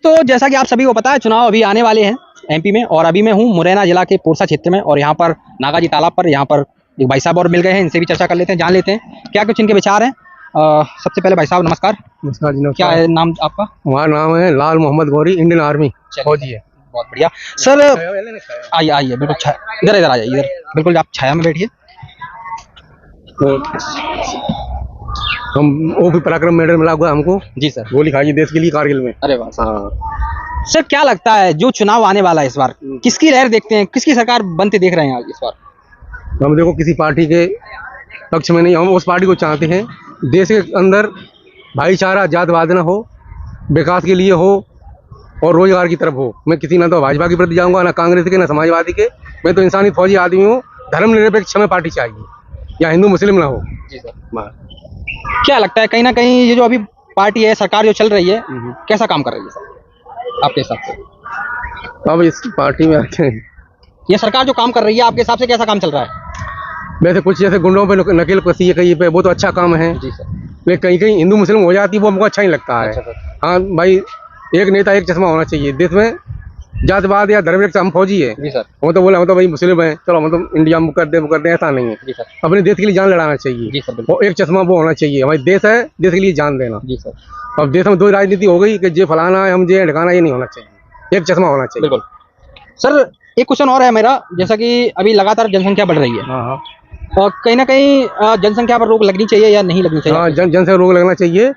तो जैसा कि आप सभी को पता है, चुनाव अभी आने वाले हैं एमपी में, और अभी मैं हूँ मुरैना जिला के पोरसा क्षेत्र में, और यहाँ पर नागाजी तालाब पर यहाँ पर एक भाई साहब और मिल गए हैं। इनसे भी चर्चा कर लेते हैं, जान लेते हैं क्या कुछ इनके विचार हैं। सबसे पहले भाई साहब नमस्कार। नमस्कार जी। क्या है नाम आपका? हमारा नाम है लाल मोहम्मद गौरी, इंडियन आर्मी फौजी है। बहुत बढ़िया सर, आइए आइए बिल्कुल, इधर इधर आ जाइए, इधर बिल्कुल आप छाया में बैठिए। हम वो भी पराक्रम मेडल मिला हुआ हमको जी सर। गोली खाई देश के लिए कारगिल में। अरे वाह। हाँ सर, क्या लगता है जो चुनाव आने वाला है इस बार, किसकी लहर देखते हैं, किसकी सरकार बनते देख रहे हैं इस बार? हम देखो किसी पार्टी के पक्ष में नहीं, हम उस पार्टी को चाहते हैं देश के अंदर भाईचारा, जातवाद ना हो, विकास के लिए हो और रोजगार की तरफ हो। मैं किसी ना तो भाजपा के प्रति जाऊंगा, ना कांग्रेस के, ना समाजवादी के। मैं तो इंसानी फौजी आदमी हूँ। धर्मनिरपेक्ष हमें पार्टी चाहिए, या हिंदू मुस्लिम ना हो। जी सर। क्या लगता है कहीं ना कहीं ये जो अभी पार्टी है, सरकार जो चल रही है, कैसा काम कर रही है सर आपके हिसाब से? अब इस पार्टी में आते हैं, ये सरकार जो काम कर रही है आपके हिसाब से कैसा काम चल रहा है? वैसे कुछ जैसे गुंडों पे नकेल कसी है कहीं पे, वो तो अच्छा काम है। जी सर। लेकिन कहीं कहीं हिंदू मुस्लिम हो जाती है, वो हमको अच्छा नहीं लगता है। अच्छा हाँ भाई, एक नेता एक चश्मा होना चाहिए देश में। जातवाद या धर्म हम फौजी है। जी सर। हम तो बोले हम तो भाई मुस्लिम है, चलो हम तो इंडिया में कर दे, ऐसा नहीं है। जी सर। अपने देश के लिए जान लड़ाना चाहिए। जी सर। वो एक चश्मा वो होना चाहिए, हमारे देश है, देश के लिए जान देना। जी सर। अब देश में दो राजनीति हो गई कि जे फलाना है, हम जे ढकाना, ये नहीं होना चाहिए। एक चश्मा होना चाहिए। बिल्कुल सर। एक क्वेश्चन और है मेरा, जैसा कि अभी लगातार जनसंख्या बढ़ रही है, हाँ, और कहीं ना कहीं जनसंख्या पर रोक लगनी चाहिए या नहीं लगनी चाहिए? हाँ, जन से रोक लगना चाहिए।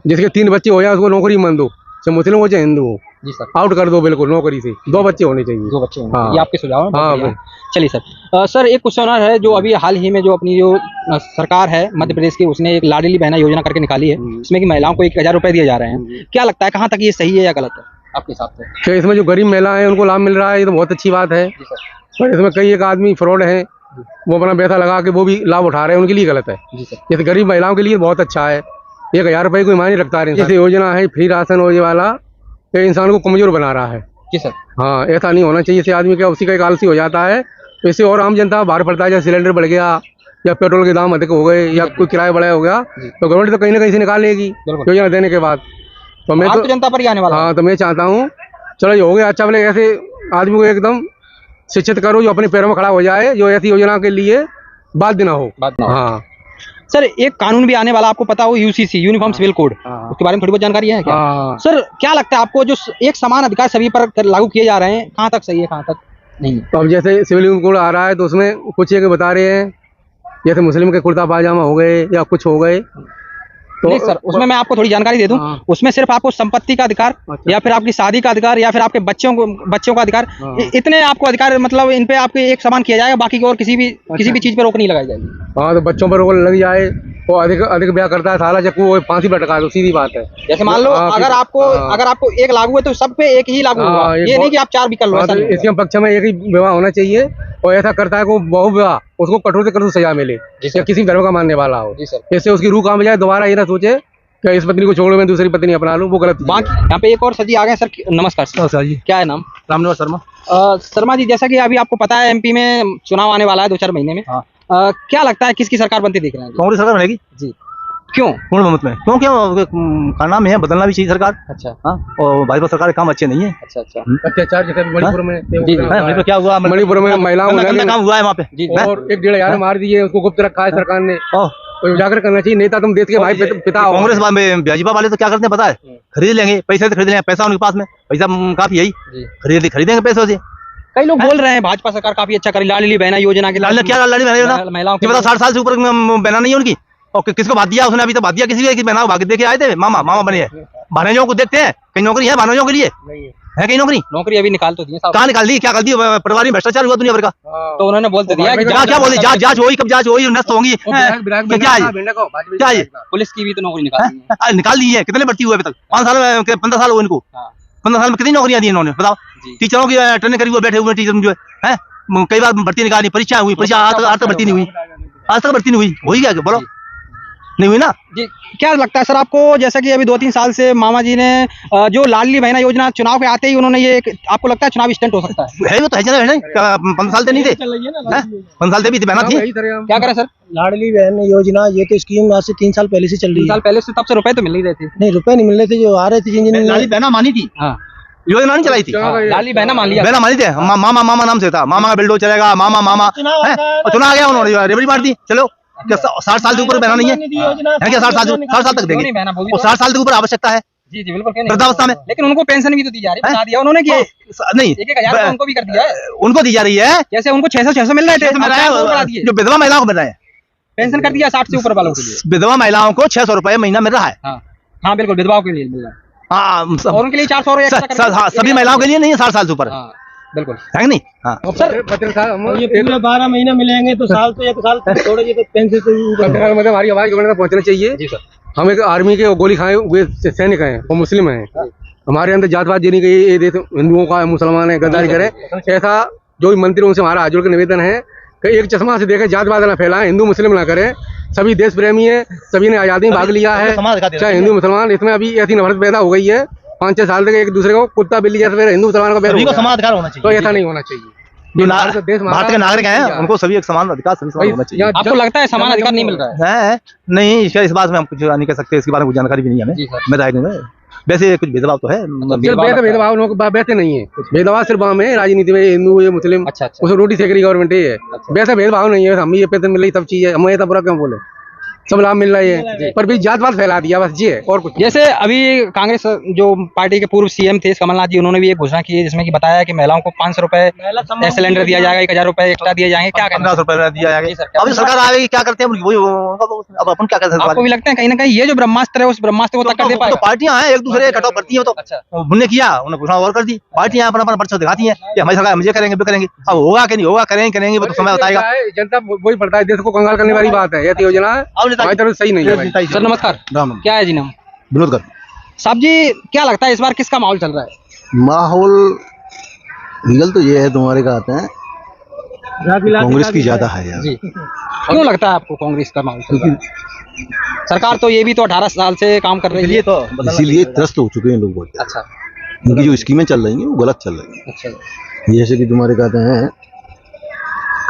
जिसके 3 बच्चे हो जाए उसको नौकरी मन दो, चाहे मुस्लिम हो चाहे हिंदू हो। जी सर। आउट कर दो बिल्कुल नौकरी से। 2 बच्चे होने चाहिए। 2 बच्चे होंगे। हाँ। ये आपके सुझाव हैं। हाँ। चलिए सर। सर एक क्वेश्चन और है, जो अभी हाल ही में जो अपनी जो सरकार है मध्य प्रदेश की, उसने एक लाडली बहना योजना करके निकाली है, इसमें कि महिलाओं को 1000 रुपए दिए जा रहे हैं। क्या लगता है कहाँ तक ये सही है या गलत है आपके हिसाब से? तो इसमें जो गरीब महिला है उनको लाभ मिल रहा है, ये तो बहुत अच्छी बात है। पर इसमें कई एक आदमी फ्रॉड है, वो अपना पैसा लगा के वो भी लाभ उठा रहे हैं, उनके लिए गलत है। जैसे गरीब महिलाओं के लिए बहुत अच्छा है। 1000 रुपए कोई मायने रखता है। जैसे योजना है फ्री राशन हो, ये वाला ये इंसान को कमजोर बना रहा है। जी सर। हाँ, ऐसा नहीं होना चाहिए। इसे आदमी का उसी का एक आलसी हो जाता है, तो इससे और आम जनता बाहर पड़ता है। जैसे सिलेंडर बढ़ गया, या पेट्रोल के दाम अधिक हो गए, या कोई किराया बढ़ा हो गया, तो गवर्नमेंट तो कहीं ना कहीं से निकालेगी योजना देने के बाद। तो मैं तो जनता पर ही आने वाला। हाँ, तो मैं चाहता हूँ चलो ये हो गया अच्छा, बोले ऐसे आदमी को एकदम शिक्षित करो जो अपने पैरों में खड़ा हो जाए, जो ऐसी योजना के लिए बाध्य ना हो। हाँ सर, एक कानून भी आने वाला, आपको पता हो, यूसीसी यूनिफॉर्म सिविल कोड, उसके बारे में थोड़ी बहुत जानकारी है क्या? सर क्या लगता है आपको, जो एक समान अधिकार सभी पर लागू किए जा रहे हैं, कहाँ तक सही है कहाँ तक नहीं? तो अब जैसे सिविल कोड आ रहा है, तो उसमें कुछ एक बता रहे हैं, जैसे मुस्लिम के कुर्ता पाजामा हो गए या कुछ हो गए। तो नहीं सर, उसमें मैं आपको थोड़ी जानकारी दे दूं। उसमें सिर्फ आपको संपत्ति का अधिकार, या फिर आपकी शादी का अधिकार, या फिर आपके बच्चों का अधिकार, इतने आपको अधिकार, मतलब इन पे आपके एक समान किया जाएगा, बाकी की और किसी भी चीज पर रोक नहीं लगाई जाएगी। हाँ, तो बच्चों पर रोक लग जाए, वो अधिक ब्याह करता है साला चक्कू, वो फांसी पर लटका दो, सीधी बात है। जैसे मान लो अगर आपको एक लागू है तो सब पे एक ही लागू होगा, ये नहीं कि आप 4 भी कर लो। इसके पक्ष में एक ही विवाह होना चाहिए, और ऐसा करता है को बहु विवाह, उसको कठोर से कठोर सजा मिले, या किसी धर्म का मानने वाला हो। इससे उसकी रूह काम जाए, दोबारा ये ना सोचे कि इस पत्नी को छोड़ मैं दूसरी पत्नी अपना लूं, वो गलत। बाकी यहाँ पे एक और सर जी आ गए। सर नमस्कार। सर जी, क्या है नाम? रामनिवास शर्मा। शर्मा जी, जैसा कि अभी आपको पता है एमपी में चुनाव आने वाला है 2-4 महीने में। क्या लगता है किसकी सरकार बनती देख रहे हैं? कांग्रेस सरकार बनेगी जी। क्यों? पूर्ण बहुमत में। क्यों करना में है, बदलना भी चाहिए सरकार। अच्छा। हाँ, और भाजपा सरकार के काम अच्छे नहीं है। अच्छा। अत्याचार जैसे मणिपुर में मणिपुर क्या हुआ? मणिपुर में महिलाओं ने काम हुआ है वहाँ पे, और 1-1.5 मार दिए, उसको गुप्त रखा है सरकार ने। तो उजागर करना चाहिए। नेता तुम देश के भाई पिता हो। कांग्रेस भाजपा वाले तो क्या करते हैं पता है? खरीद लेंगे, पैसे से खरीद लेंगे, पैसा उनके पास में, पैसा काफी यही खरीदेंगे पैसों से। कई लोग बोल रहे हैं भाजपा सरकार काफी अच्छा करी, लाडली बहना योजना के। क्या लाडली बहना योजना? महिलाओं की 60 साल से ऊपर बहना नहीं है उनकी। और किसको बात दिया उसने? अभी तो बात दिया किसी की बहना भाग देके आए थे, मामा बने हैं। भानेजों को देखते हैं, कहीं नौकरी है भानेजों के लिए? है कहीं नौकरी अभी निकाल तो दी, कहाँ निकाल दी? क्या कर दी? परिवार में भ्रष्टाचार हुआ दुनिया भर का। तो उन्होंने बोल दिया कि क्या बोले, जांच होगी, कब जांच होगी, नष्ट होंगी। क्या है? पुलिस की भी तो नौकरी निकाल दी है। कितने भर्ती हुए अभी तक? 5 साल 15 साल हुए इनको। 15 साल में कितनी नौकरियां दी इन्होंने बताओ? टीचरों की ट्रेनिंग करी हुए बैठे हुए टीचर जो है, कई बार भर्ती निकाली, परीक्षा हुई, परीक्षा आज तक भर्ती नहीं हुई, आज तक भर्ती नहीं हुई। होगी क्या बोलो? नहीं हुई ना जी। क्या लगता है सर आपको, जैसा कि अभी 2-3 साल से मामा जी ने जो लाडली बहना योजना चुनाव के आते ही उन्होंने ये, आपको लगता है चुनाव स्टंट हो सकता है? वो तो है 15 साल से नहीं थे, 15 साल से भी बहना थी। क्या करें सर? लाडली बहन योजना ये तो स्कीम आज से 3 साल पहले से चल रही है। 3 साल पहले से, तब से रुपए तो मिल नहीं रहे थे। नहीं, रुपए नहीं मिल रहे थे, जो आ रहे थे जिन लाडली बहना मानी थी। योजना नहीं चलाई थी, लाडली बहना मान लिया। बहना मान ली थे, मामा मामा नाम से था, मामा का बिल्डो चलेगा, मामा मामा है, और चुना आ गया उन्होंने रेबड़ी मार दी। चलो क्या 60 साल से ऊपर बहना नहीं है क्या? 60 साल तक देंगे, 60 साल के ऊपर आवश्यकता है जी जी बिल्कुल, वृद्धावस्था में। लेकिन उनको पेंशन भी तो दी जा रही है, बता दिया उन्होंने कि नहीं 1,000 उनको भी कर दिया है, उनको दी जा रही है, जैसे उनको 600 मिल रहे थे, जो विधवा महिलाओं को मिल रहा है, पेंशन कर दिया 60 से ऊपर वालों के लिए। विधवा महिलाओं को 600 रुपए महीना मिल रहा है। हाँ बिल्कुल, विधवाओं के लिए मिल रहा है, हाँ, और उनके लिए 400 हाँ, सभी महिलाओं के लिए नहीं है, 60 साल से ऊपर बिल्कुल है कि नहीं। हाँ सर ये पूरे 12 महीने मिलेंगे तो साल तो 1 साल थोड़े ये तो पेंशन से मतलब हमारी आवाज गवर्नमेंट तक पहुंचना चाहिए। जी सर, हम एक आर्मी के गोली खाए हुए सैनिक हैं, वो मुस्लिम हैं, हमारे अंदर जातवाद देने की ये देश हिंदुओं का मुसलमान है, गद्दारी करे, ऐसा जो भी मंत्री उनसे हमारा हाथ जोड़ के निवेदन है कि एक चश्मा से देखे जातवाद ना फैलाएं, हिंदू मुस्लिम ना करें, सभी देश प्रेमी है, सभी ने आजादी में भाग लिया है, चाहे हिंदू मुसलमान। इसमें अभी ऐसी नफरत पैदा हो गई है 5-6 साल तक, एक दूसरे को कुत्ता बिल्ली जैसे हिंदू मुसलमान का बैर हो समान अधिकार होना चाहिए, तो ऐसा नहीं होना चाहिए। जो भारत के नागरिक हैं उनको सभी एक समान अधिकार, सभी समान होना चाहिए। आपको लगता है समान अधिकार नहीं मिल रहा है? नहीं, इस बात में हम कुछ नहीं कह सकते, इसके बारे में कुछ जानकारी भी नहीं है हमें, मैं राय नहीं है। वैसे कुछ भेदभाव तो है, भेदभाव लोग वैसे नहीं है, भेदभाव सिर्फ वहाँ में राजनीति में हिंदू ये मुस्लिम, अच्छा उसमें रोटी सेक रही गवर्नमेंट है, वैसा भेदभाव नहीं है। हम ये पेंशन मिल रही सब चीज है, हम ऐसा बुरा क्यों बोले, सब लाभ मिल रही है, पर भी जातवाद फैला दिया बस ये है, और कुछ। जैसे अभी कांग्रेस जो पार्टी के पूर्व सीएम थे कमलनाथ जी, उन्होंने भी एक घोषणा की है जिसमें कि बताया कि महिलाओं को 500 रुपए सिलेंडर दिया जाएगा, 1,000 रुपए एक्स्ट्रा दिए जाएंगे, क्या कहना 1500 रुपए दिया जाएगा। अभी सरकार आएगी, क्या करते हैं अब अपन क्या कर सकते हैं? आपको भी लगता है कहीं ना कहीं ये जो ब्रह्मास्त्र है उस ब्रह्मास्त्र को टक्कर दे पाएगा? पार्टियां हैं एक दूसरे कटाव करती है, तो उन्होंने किया, उन्होंने घोषणा और कर दी, पार्टियां अपना अपना परिचय दिखाती है कि हमारी सरकार मुझे करेंगे, करेंगे, अब होगा कि नहीं होगा, करेंगे वो तो समय बताएगा। जनता वही पड़ता है, देश को कंगाल करने वाली बात है, ये योजना हमारी तरफ सही नहीं है। सर नमस्कार, क्या है जी नाम? विनोद कर। साहब जी क्या लगता है इस बार किसका माहौल चल रहा है? माहौल रीगल तो ये है, तुम्हारे कहते हैं कांग्रेस की ज्यादा है यार। जी क्यों लगता है आपको कांग्रेस का माहौल चल रहा है? सरकार तो ये भी तो 18 साल से काम कर रही है, तो इसीलिए त्रस्त हो चुके हैं लोग बहुत। अच्छा, उनकी जो स्कीमें चल रही हैं वो गलत चल रही हैं। अच्छा, जैसे कि तुम्हारे कहते हैं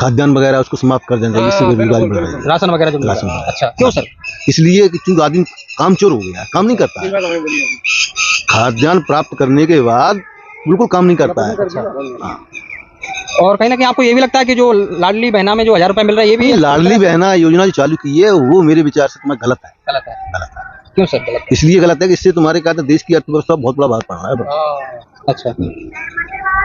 खाद्यान्न वगैरह उसको समाप्त कर देना चाहिए, इससे बेरोजगारी बढ़ रही है। राशन वगैरह जो राशन वगैरह। अच्छा, क्यों सर? इसलिए कि चूंकि आदमी काम चोर हो गया, काम नहीं करता है, खाद्यान्न प्राप्त करने के बाद बिल्कुल काम नहीं करता है। हाँ। और कहीं ना कहीं आपको ये भी लगता है कि जो लाडली बहना में जो 1,000 रुपए मिल रहा है ये भी लाडली बहना योजना जो चालू की है वो मेरे विचार से तुम्हें गलत है। गलत है? गलत है। क्यों सर गलत? इसलिए गलत है कि इससे तुम्हारे कहते हैं देश की अर्थव्यवस्था बहुत बड़ा भार पड़ रहा है। अच्छा,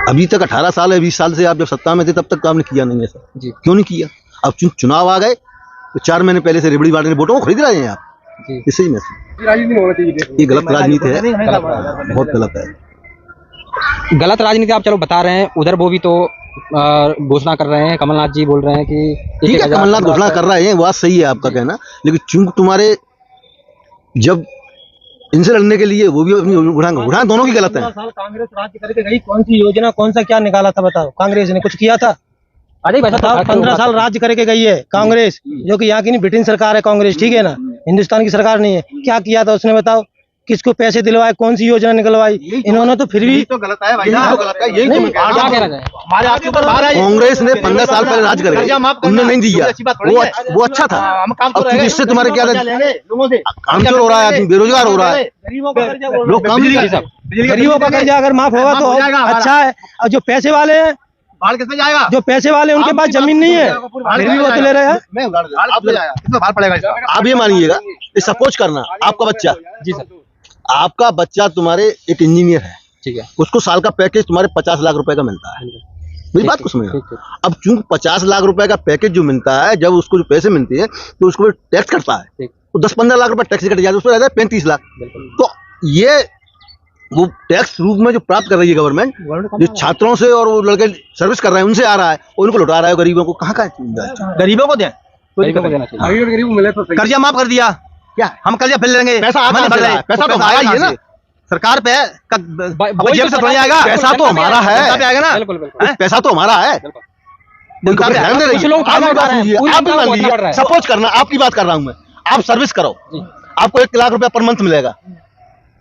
अभी तक 18 साल है, 20 साल से आप जब सत्ता में थे तब तक काम नहीं किया नहीं है सर। जी। क्यों नहीं किया? अब चुनाव आ गए तो 4 महीने पहले से रेबड़ी बांटने वोटों को खरीद रहे हैं आप। जी। इससे ही मैं राजनीति नहीं होना चाहिए, ये गलत राजनीति है, बहुत गलत है। गलत राजनीति आप चलो बता रहे हैं, उधर वो भी तो घोषणा कर रहे हैं, कमलनाथ जी बोल रहे हैं कि ठीक है, कमलनाथ घोषणा कर रहे हैं, बात सही है आपका कहना, लेकिन चूंकि तुम्हारे जब इनसे लड़ने के लिए वो भी अपनी उठाना दोनों की गलत है। कांग्रेस राज्य करके गई, कौन सी योजना कौन सा क्या निकाला था बताओ? कांग्रेस ने कुछ किया था? अरे बताओ, 15 साल राज्य करके गई है कांग्रेस, जो कि यहाँ की नहीं ब्रिटेन सरकार है कांग्रेस, ठीक है ना, हिंदुस्तान की सरकार नहीं है। क्या किया था उसने बताओ? किसको पैसे दिलवाए, कौन सी योजना निकलवाई? इन्होंने तो फिर भी तो गलत है भाई, गलत है, यही क्या कहना चाहिए? हमारे आपके ऊपर भार है। कांग्रेस ने 15 साल पहले राज कर उन्होंने नहीं दिया, वो अच्छा था। अब इससे तुम्हारे क्या काम चोर हो रहा है, आदमी बेरोजगार हो रहा है, लोग काम नहीं कर सकते। गरीबों का कर्जा अगर माफ होगा तो अच्छा है। और जो पैसे वाले हैं, भाड़ किसमें जाएगा? जो पैसे वाले उनके पास जमीन नहीं है, फिर भी वो तो ले रहे हैं। कितना भार पड़ेगा इसका? आप ये मानिएगा, सपोज करना आपका बच्चा, जी सर, आपका बच्चा तुम्हारे एक इंजीनियर है, ठीक है, उसको साल का पैकेज तुम्हारे 50 लाख रुपए का मिलता है। मेरी बात को समझना। अब चूंकि 50 लाख रुपए का पैकेज जो मिलता है, जब उसको जो पैसे मिलते हैं तो उसको टैक्स कटता है, तो 10-15 लाख रुपए टैक्स कट जाता है, उसको रहता है 35 लाख। तो ये वो टैक्स रूप में जो प्राप्त कर रही है गवर्नमेंट, जो छात्रों से और वो लड़के सर्विस कर रहे हैं उनसे आ रहा है, और उनको लौटा रहा है गरीबों को। कहाँ का गरीबों को दें, गरीब मिले तो सही। कर्जा माफ कर दिया, क्या हम कर्जा फिर लेंगे? पैसा तो हमारा ही है ना, सरकार पे जेब से थोड़ी आएगा। पैसा तो हमारा है, आएगा ना, पैसा तो हमारा है। सपोज करना, आपकी बात कर रहा हूँ मैं, आप सर्विस करो, आपको 1 लाख रुपया पर मंथ मिलेगा,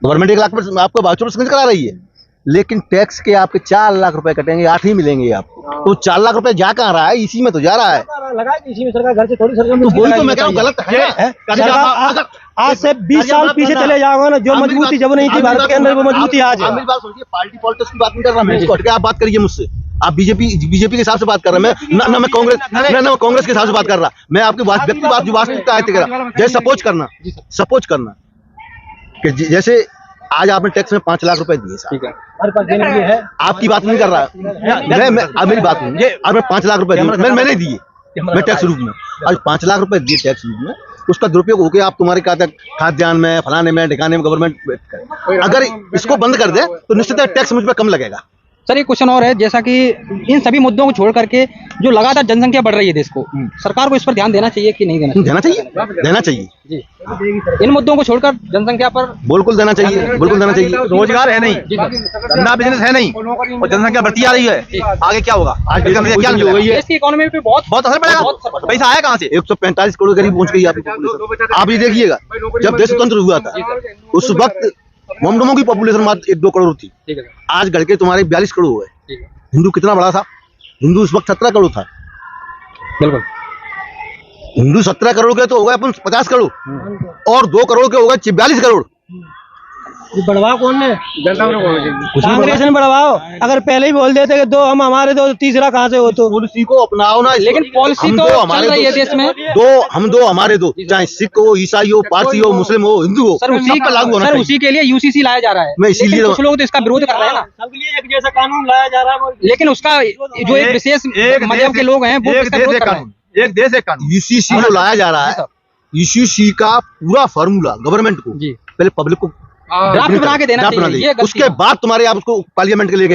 गवर्नमेंट 1 लाख पर आपको वाउचर करा रही है, लेकिन टैक्स के आपके 4 लाख रुपए कटेंगे, 8 ही मिलेंगे आपको। तो 4 लाख रुपए जा कहाँ रहा है? इसी में तो जा रहा है। लगाएगी इसी में सरकार, घर से थोड़ी सरकार। तो वही तो मैं कह रहा हूँ, गलत है। आज से 20 साल पीछे चले जाओगे ना, जो मजबूती जब नहीं थी भारत के अंदर, वो मजबूती आज है। मेरी बात सुनिए, पार्टी पॉलिटिक्स की बात नहीं कर रहा मैं, इसको हटके आप बात करिए मुझसे। आप बीजेपी के हिसाब से बात कर रहे हैं, मैं मैं कांग्रेस के हिसाब से बात कर रहा। मैं आपकी व्यक्तिगत जो वास्तविकता है जैसे सपोज करना कि जैसे आज आपने टैक्स में 5 लाख रुपए दिए साहब, आपकी बात नहीं कर रहा मैं अब मेरी बात सुनिए। आज मैं 5 लाख रुपए दिए, मैंने दिए, मैं टैक्स रूप में आज 5 लाख रुपए दिए टैक्स रूप में, उसका दुरुपयोग हो गया। आप तुम्हारे खाद्यान्न में, फलाने में, ठिकाने में गवर्नमेंट अगर इसको बंद कर दे तो निश्चित है टैक्स मुझ पर कम लगेगा। सर एक क्वेश्चन और है, जैसा कि इन सभी मुद्दों को छोड़ करके जो लगातार जनसंख्या बढ़ रही है देश को, सरकार को इस पर ध्यान देना चाहिए कि नहीं देना चाहिए? देना चाहिए जी। इन मुद्दों को छोड़कर जनसंख्या पर बिल्कुल देना चाहिए। रोजगार है नहीं, धंधा बिजनेस है नहीं, और जनसंख्या बढ़ती आ रही है, आगे क्या होगा? आज क्या हो गई है, देश की इकोनॉमी पे बहुत असर पड़ेगा। पैसा आया कहाँ से? 145 करोड़ करीब पहुंच गई आपकी पॉपुलेशन। आप ये देखिएगा, जब देश स्वतंत्र हुआ था उस वक्त मोमडोमो की पॉपुलेशन मात्र 1-2 करोड़ थी, आज बढ़ के तुम्हारे 42 करोड़ हुए। हिंदू कितना बड़ा था? हिंदू उस वक्त 17 करोड़ था। बिल्कुल, हिंदू 17 करोड़ के तो हो गए अपन 50 करोड़, और 2 करोड़ के हो गए 42 करोड़। बढ़वाओ कौन ने? कांग्रेस ने बढ़वाओ। अगर पहले ही बोल देते कि 2 हम हमारे 2, तीसरा कहाँ से हो? तो पॉलिसी को अपनाओ ना, लेकिन पॉलिसी तो चल रही है देश में। हम दो हमारे दो, चाहे सिख हो, ईसाई हो, पारसी हो, मुस्लिम हो, हिंदू हो, सर उसी पर लागू होना चाहिए। उसी के लिए यूसीसी लाया जा रहा है। मैं इसीलिए कुछ लोग तो इसका विरोध कर रहे हैं ना, सबके लिए एक जैसा कानून लाया जा रहा है, लेकिन उसका जो एक विशेष मजहब के लोग हैं वो इसका विरोध कर रहे हैं। एक देश एक कानून। यूसीसी जो लाया जा रहा है, यूसीसी का पूरा फार्मूला गवर्नमेंट को जी पहले पब्लिक को ड्राफ्ट बना के देना चाहिए, ये गलती उसके है। बाद तुम्हारे आप उसको पार्लियामेंट के लेकर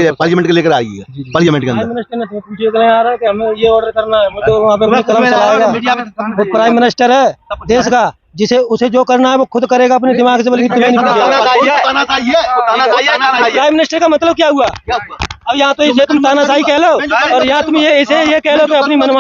आइए, पार्लियामेंट के अंदर। प्राइम मिनिस्टर ने तुम्हें पूछे आ रहा है कि हमें ये ऑर्डर करना है, वो तो वहाँ पे अपनी कलम चलाएगा। वो प्राइम मिनिस्टर है देश का, जिसे उसे जो करना है वो खुद करेगा अपने दिमाग से, बल्कि तुम्हें नहीं पता। प्राइम मिनिस्टर का मतलब क्या हुआ? अब यहाँ तो इसे तुम तानाशाही कह लो, और यहाँ तुम ये कह लो कि अपनी मनमानी